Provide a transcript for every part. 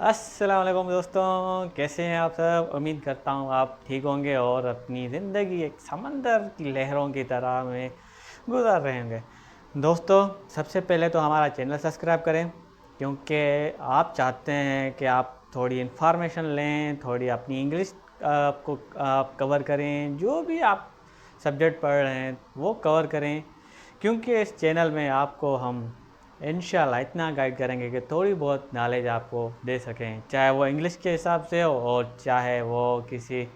अस्सलाम वालेकुम दोस्तों, कैसे हैं आप सब। उम्मीद करता हूँ आप ठीक होंगे और अपनी ज़िंदगी एक समंदर की लहरों की तरह में गुजार रहे होंगे। दोस्तों, सबसे पहले तो हमारा चैनल सब्सक्राइब करें, क्योंकि आप चाहते हैं कि आप थोड़ी इन्फॉर्मेशन लें, थोड़ी अपनी इंग्लिश आपको आप कवर करें, जो भी आप सब्जेक्ट पढ़ रहे हैं वो कवर करें, क्योंकि इस चैनल में आपको हम इंशाल्लाह इतना गाइड करेंगे कि थोड़ी बहुत नॉलेज आपको दे सकें, चाहे वो इंग्लिश के हिसाब से हो और चाहे वो किसी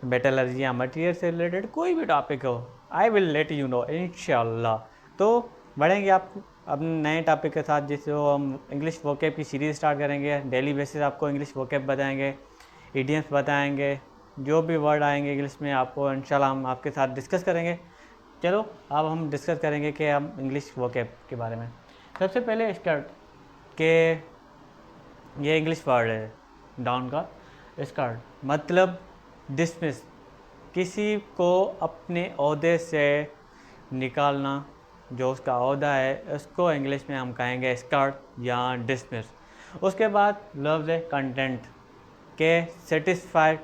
मेटलर्जी या मटेरियल से रिलेटेड कोई भी टॉपिक हो। I will let you know इंशाल्लाह। तो बढ़ेंगे आप अब नए टॉपिक के साथ, जिससे हम इंग्लिश वोकेब की सीरीज़ स्टार्ट करेंगे। डेली बेसिस आपको इंग्लिश वोकेब बताएंगे, इडियम्स बताएंगे, जो भी वर्ड आएंगे इंग्लिश में आपको इंशाल्लाह हम आपके साथ डिस्कस करेंगे। चलो अब हम डिस्कस करेंगे कि हम इंग्लिश वोकेब के बारे में। सबसे पहले स्कर्ट के, ये इंग्लिश वर्ड है डाउन का। स्कर्ट मतलब डिसमिस, किसी को अपने ओहदे से निकालना। जो उसका ओहदा है उसको इंग्लिश में हम कहेंगे स्कर्ट या डिसमिस। उसके बाद लव्स है कंटेंट के, सेटिस्फाइड,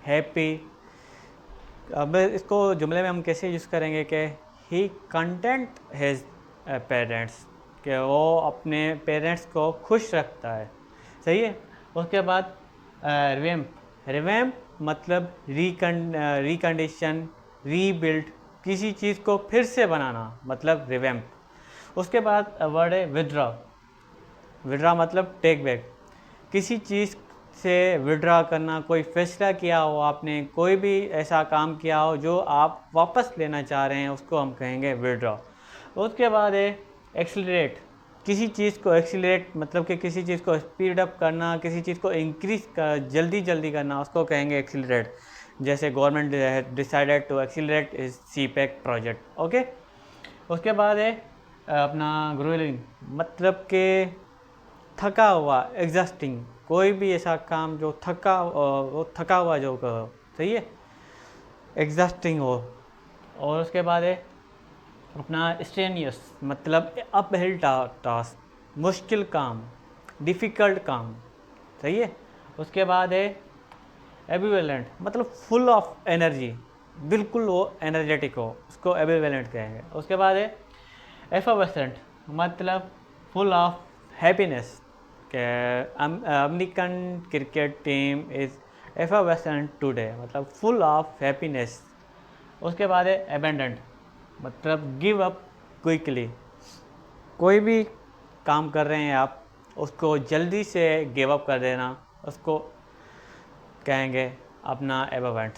हैप्पी। अब इसको जुमले में हम कैसे यूज़ करेंगे कि ही कंटेंट हिज पेरेंट्स, कि वो अपने पेरेंट्स को खुश रखता है। सही है। उसके बाद रिवैम्प। रिवैम्प मतलब रिकंडीशन, रीबिल्ड, किसी चीज़ को फिर से बनाना, मतलब रिवैम्प। उसके बाद वर्ड है विदड्रॉ। विड्रा मतलब टेक बैक, किसी चीज़ से विड्रा करना। कोई फैसला किया हो आपने, कोई भी ऐसा काम किया हो जो आप वापस लेना चाह रहे हैं, उसको हम कहेंगे विड्रा। उसके बाद है एक्सीलरेट। किसी चीज़ को एक्सीलरेट मतलब कि किसी चीज़ को स्पीड अप करना, किसी चीज़ को इंक्रीज कर जल्दी जल्दी करना, उसको कहेंगे एक्सीलरेट। जैसे government decided to accelerate is CPEC project. Okay. उसके बाद है अपना ग्रोलिंग, मतलब कि थका हुआ, एग्जॉस्टिंग। कोई भी ऐसा काम जो थका हुआ जो कहो, सही है, एग्जॉस्टिंग हो। और उसके बाद है अपना स्ट्रेनियस, मतलब अपहिल टास्क, मुश्किल काम, डिफ़िकल्ट काम। सही है। उसके बाद है एबिवेलेंट, मतलब फुल ऑफ एनर्जी, बिल्कुल वो एनर्जेटिक हो, उसको एबिवेलेंट कहेंगे। उसके बाद है एफर्वेसेंट, मतलब फुल ऑफ हैप्पीनेस, के American cricket team is effervescent today, मतलब फुल ऑफ हैप्पीनेस। उसके बाद है एबेंडेंट, मतलब गिव अप क्विकली। कोई भी काम कर रहे हैं आप, उसको जल्दी से गिव अप कर देना, उसको कहेंगे अपना एबेंडेंट।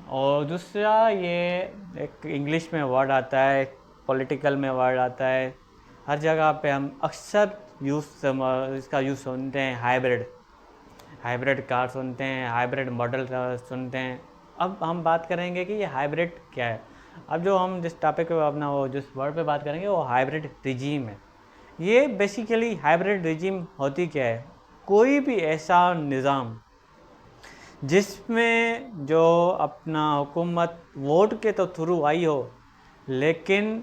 और दूसरा ये एक इंग्लिश में वर्ड आता है, पॉलिटिकल में वर्ड आता है, हर जगह पे हम अक्सर इसका यूज़ सुनते हैं, हाइब्रिड। हाइब्रिड कार सुनते हैं, हाइब्रिड मॉडल सुनते हैं। अब हम बात करेंगे कि ये हाइब्रिड क्या है। अब जो हम जिस टॉपिक पे अपना वो जिस वर्ड पे बात करेंगे वो हाइब्रिड रिजीम है। ये बेसिकली हाइब्रिड रिजीम होती क्या है, कोई भी ऐसा निज़ाम जिसमें जो अपना हुकूमत वोट के तो थ्रू आई हो, लेकिन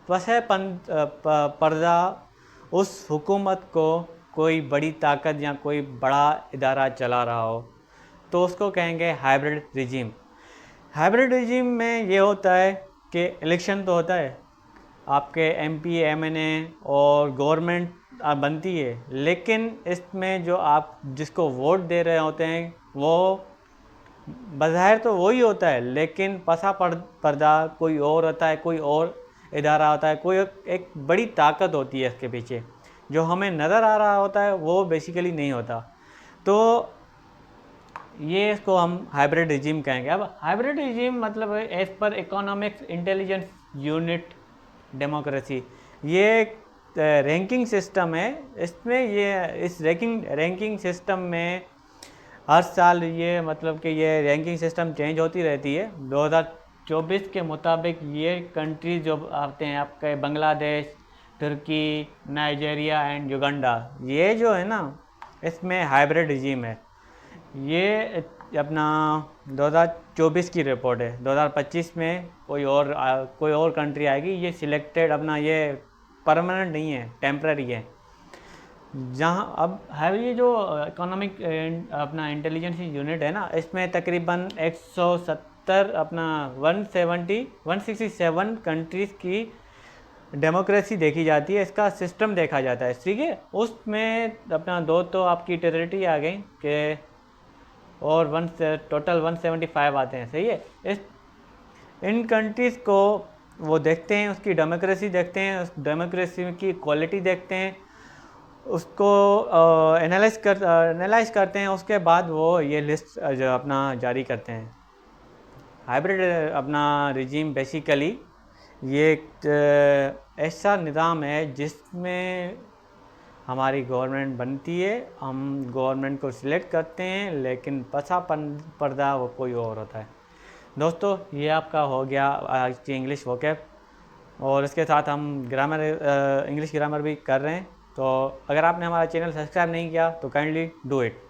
पसे पर्दा उस हुकूमत को कोई बड़ी ताकत या कोई बड़ा इदारा चला रहा हो, तो उसको कहेंगे हाइब्रिड रिजीम। हाइब्रिड रिजीम में ये होता है कि इलेक्शन तो होता है, आपके एमपी एमएनए और गवर्नमेंट बनती है, लेकिन इसमें जो आप जिसको वोट दे रहे होते हैं वो बज़ाहिर तो वही होता है, लेकिन पर्दा कोई और होता है, कोई और इदारा होता है, कोई एक बड़ी ताकत होती है इसके पीछे, जो हमें नज़र आ रहा होता है वो बेसिकली नहीं होता। तो ये इसको हम हाइब्रिड रिजीम कहेंगे। अब हाइब्रिड रिजीम मतलब एज पर इकोनॉमिक्स इंटेलिजेंस यूनिट डेमोक्रेसी, ये एक रैंकिंग सिस्टम है। इसमें ये इस रैंकिंग सिस्टम में हर साल ये मतलब कि ये रैंकिंग सिस्टम चेंज होती रहती है। 2024 के मुताबिक ये कंट्री जो आते हैं आपके बांग्लादेश, तुर्की, नाइजीरिया एंड युगांडा, ये जो है ना इसमें हाइब्रिड रिजीम है। ये अपना 2024 की रिपोर्ट है। 2025 में कोई और कंट्री आएगी। ये सिलेक्टेड अपना, ये परमानेंट नहीं है, टेम्पररी है। जहाँ अब है ये जो इकोनॉमिक अपना इंटेलिजेंस यूनिट है ना, इसमें तकरीबन 170 अपना 167 कंट्रीज़ की डेमोक्रेसी देखी जाती है, इसका सिस्टम देखा जाता है, ठीक है। उसमें अपना दो तो आपकी टेरिटरी आ गई कि और टोटल 175 आते हैं, सही है। इन कंट्रीज़ को वो देखते हैं, उसकी डेमोक्रेसी देखते हैं, उस डेमोक्रेसी की क्वालिटी देखते हैं, उसको एनालाइज करते हैं, उसके बाद वो ये लिस्ट जो अपना जारी करते हैं। हाइब्रिड अपना रिजीम बेसिकली ये एक ऐसा निज़ाम है जिसमें हमारी गवर्नमेंट बनती है, हम गवर्नमेंट को सिलेक्ट करते हैं, लेकिन पसा पर्दा वो कोई और होता है। दोस्तों, ये आपका हो गया आज की इंग्लिश वोकैब, और इसके साथ हम ग्रामर इंग्लिश ग्रामर भी कर रहे हैं। तो अगर आपने हमारा चैनल सब्सक्राइब नहीं किया तो काइंडली डू इट।